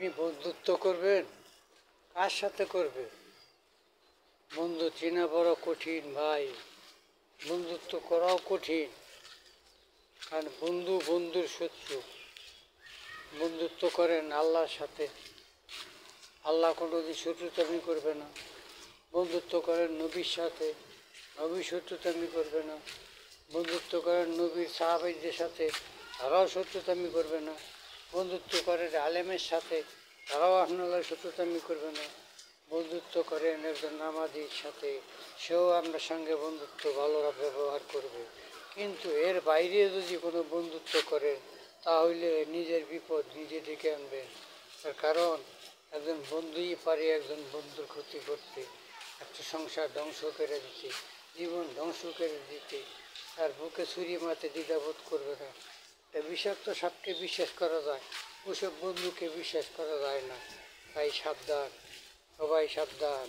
আপনি বন্ধুত্ব করবেন, কার সাথে করবেন? বন্ধু চেনা বড় কঠিন ভাই, বন্ধুত্ব করাও কঠিন। কারণ বন্ধু বন্ধুর শত্রু। বন্ধুত্ব করেন আল্লাহর সাথে, আল্লাহ কোনোদিন শত্রুতামি করবে না। বন্ধুত্ব করেন নবীর সাথে, নবী শত্রুতামি করবে না। বন্ধুত্ব করেন নবীর সাহাবাইদের সাথে, তারাও শত্রুতামি করবে না। বন্ধুত্ব করেন আলেমের সাথে, তারাও আপনার শত্রুতামি করবে না। বন্ধুত্ব করেন একজন নামাজির সাথে, সেও আপনার সঙ্গে বন্ধুত্ব ভালো ব্যবহার করবে। কিন্তু এর বাইরে যদি কোনো বন্ধুত্ব করেন, তাহলে নিজের বিপদ নিজে ডেকে আনবেন। তার কারণ একজন বন্ধুই পারে একজন বন্ধুর ক্ষতি করতে, একটা সংসার ধ্বংস করে দিতে, জীবন ধ্বংস করে দিতে। তার বুকে ছুরি মারতে দ্বিধাবোধ করবে না। বিষাক্ত সাপকে বিশ্বাস করা যায়, ওসব বন্ধুকে বিশ্বাস করা যায় না। তাই সাবধান, সবাই সাবধান।